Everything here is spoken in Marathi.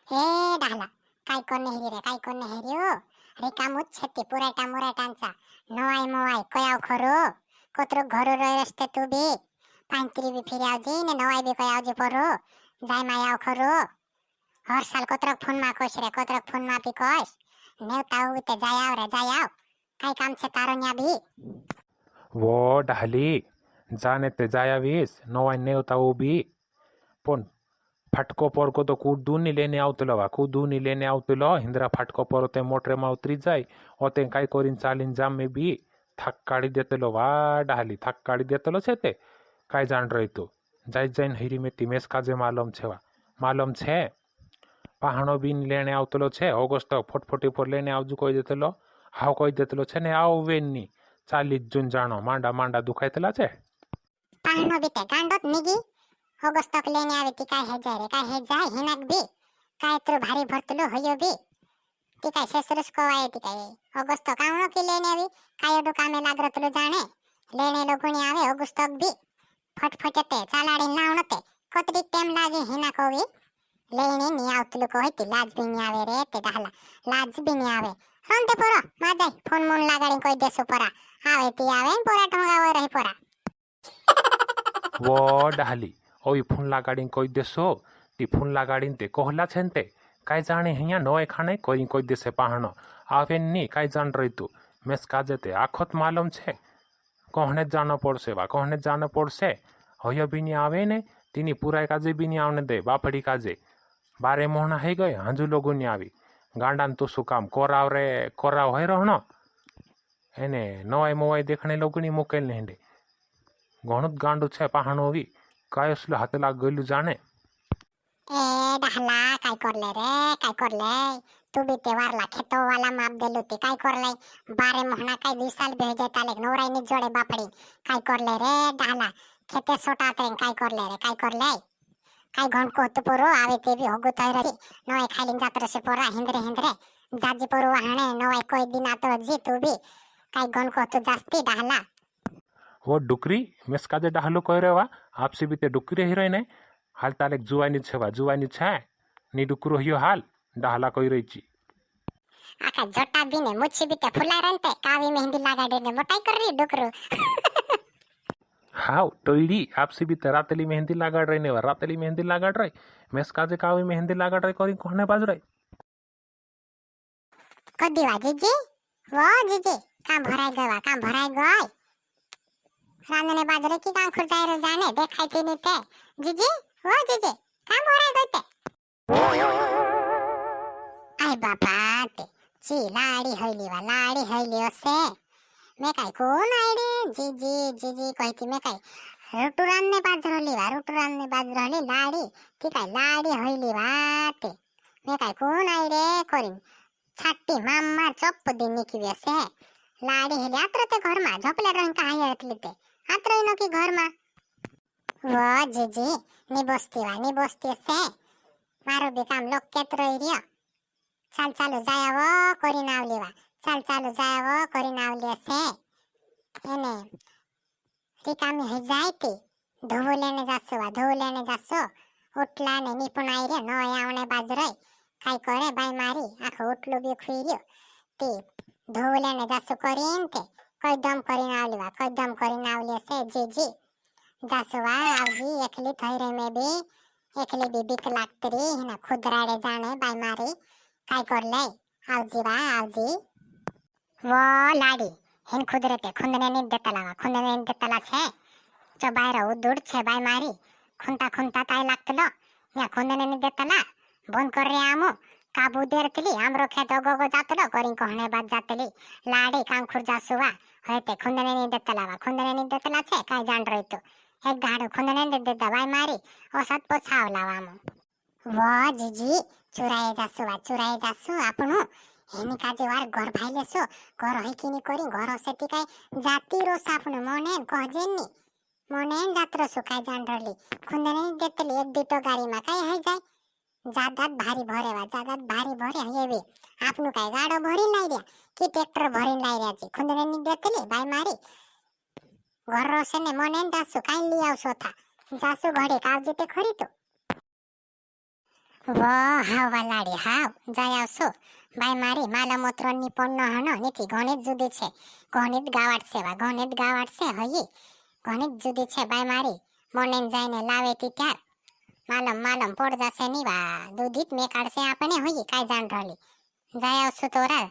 ए डाला काय कोण हेरी रे काय कोण हेरी हो रिकामूच छे पुराटा मुराटांचा नवाय मवाय कयाव खरो कोतरो घरो रय रस्ते तू बी પાંત્રી બી ફેરી આવજે ને નવાઈ બી કઈ આવજે પરો જાય માં આવ ખરો હર સાલ કોતરક ફોન માં કોશ રે કોતરક ફોન માં બી કોશ નેવતા હું તે જાય આવ રે જાય આવ કઈ કામ છે તારો ન્યા બી वो ढाली जाने ते जायावीस नवाय नेवता उभी पण फाटको पोरको तो कूदूनी लेने आवतलो वा कूदूनी लेने आवतलो हिंद्रा फाटको पोरो ते मोटरे मा उतरी जाय ओते काय करीन चालीन जाम में बी थक काढी देतलो वा ढाली थक काढी देतलो छे ते काय जाण रही तू जाय जाइन हिरी में तिमेस काजे मालूम छे वा मालूम छे पहाणो बीन लेने आवतलो छे ऑगस्ट फटफटी पर लेने आवजू कोई देतलो हाव कोई देतलो छे ने आव वेनी 40 जून जाणो मांडा मांडा दुखायतला छे પાણનો બી તે ગાંડોત નીગી ઓગસ્ટ તક લેને આવે તી કાઈ હે જાય હિનાક બી કાઈ તો ભારી ભરતલો હયો બી તી કાઈ સેસરસ કોવાય તી કાઈ ઓગસ્ટ તો કામણો કે લેને આવી કાઈ ઓડો કામે લાગરતલો જાણે લેને લોગુણી આવે ઓગસ્ટ તક બી ફટફટતે ચાલાડી નાવણતે કોતરી ટેમ લાગે હિના કોવી લેને ની આવતલું કોઈ તી લાજ બી ની આવે રે તે ડાલા લાજ બી ની આવે રોંતે પોરો માજાય ફોન મોન લાગાડી કોઈ દેસો પરા આવે તી આવે ને પોરા ઢોંગાવો રહી પોરા वो डाली ओई फून लगाड़ी कोई देसो ती फून लगाड़ी ते कोहला छेन ते काय जाने हिया नोए खाने कोई देसे पहाणो आवे नी काय जान रही तू मेस काजे ते आखोत मालूम छे कोहने जानो पड़से वा कोहने जानो पड़से होयो भी नी आवे ने तीनी पुराय काजे भी नी आवने दे बापड़ी काजे बारे मोहना है गए हंजू लोगो नी आवी गांडान तो सु काम कोराव रे कोराव होय रहनो एने नोए मोए देखने लोगनी मुकेल ने हेंडे घणुं ज गांडू छे पहाणो वी काय असलो हाथे लाग गयलू जाने ए डाला काय करले रे काय करले तू बी ते वारला खेतो वाला माप देलो ते काय करले बारे मोहना काय दिवसाल भेजे ताले नवराई नी जोडे बापडी काय करले रे डाला खेते सोटाते काय करले रे काय घण को तो पोरो आवे ते बी होगो तय रे नोय खालीन जात्र से पोरा हिंद्रे हिंद्रे जाजी पोरो हाणे नोय कोई दिन आतो जी तू बी काय घण को तो जास्ती डाला वो डुकरी मेस काजे डाहलो कह रे वा आपसे भी ते डुकरी ही रही ने हाल ताले जुवानी छे जुवानी छे नी डुकरो हियो हाल डाहला कह रही छी आका जटा बीने मुछी बीते फुला रंते कावी मेहंदी लगाडे ने मोटाई कर रही डुकरू हाउ टोईडी आपसे भी ते रातली मेहंदी लगाड़ रही ने वा रातली मेहंदी लगाड़ रही मेस काजे कावी मेहंदी लगाड़ रही करी कोने बाज रही कदी वा जीजी वो जीजी काम भराई गय रांधने बाजरे की काम खुरजाई रे जाने देखाई ती नीते जीजी वो जीजी काम भराई गय ते आय बापा ते ची लाड़ी हईली ओसे मैं काय कोण आईडे जीजी कहती मैं काय रुटुरान ने बाजरली लाड़ी ती काय लाड़ी हईली वाते मैं काय कोण आईडे करीन छाटी मामा चप्प दिनी की वेसे लाड़ी हेली आत्र ते घर मा झोपले रहीन कहां येतली ते आत्र नो की घर मा वो जीजी नी बसती से मारो भी काम लोग केत रही रिया चालू जायावो करीन आवली वा चालू जायावो करीन आवली से एने रिकामी है जायती धोव लेने जासो उठला ने निपुण आई रे नो आवणे बाजरे काय करे बाई मारी आखो उठलो बी खुई रियो ते धोव लेने जासो करीन ते कदम करीन आवली से जीजी जासवा आवजी एकली थई रे में बी एकली बी बिक लागतरी हिना खुदराडे जाने बाई मारी काय करले आवजी वो लाडी हिन खुदरे ते खुंदने नी देतला छे जो बाहेर उदूड छे बाई मारी खुंता ताई लागतलो या खुंदने नी देतला बंद कर रे आमो काबू देरतली आमरो खेत ओगोगो जातलो करीन कहने बात जातली लाडी काम खुरजा सुवा होते खुंदने नी देतला छे काय जान रही तो एक गाडो खुंदने नी देता बाई मारी ओसत पोछाव लावामो वो जीजी चुराए जासु आपनु हेनी काजे वार घर भाईलेसो घर है किनी करी घर सेती काय जाती रो सापनु मोनेन कहजेनी मोनेन जात्रो सु काय जान रली खुंदने देतली एक दीटो गाड़ी मा काय है जाय जादात भारी भरे हेवी आपनु काय गाडो भरी लाई रे की ट्रैक्टर भरी लाई रे जी खुंदने नी देतली बाई मारी घर रो से ने मोनेन जासु काय ली आवसो था जासु घडी कावजे ते खरी तो હાવ લાડી હાવ જાય આવશો બાય મારી માલા મોત્રોની પણ ન હનો નીથી ઘણી જ જુદી છે ઘણી જ ગાવાટ છે વા ઘણી જ ગાવાટ છે હઈ ઘણી જ જુદી છે બાય મારી મોનેન જાયને લાવે તી ત્યાર માલમ પોડ જશે ની વા દૂધિત મેં કાઢશે આપણે હોઈ કાઈ જાણ રહલી જાય આવશું તો રા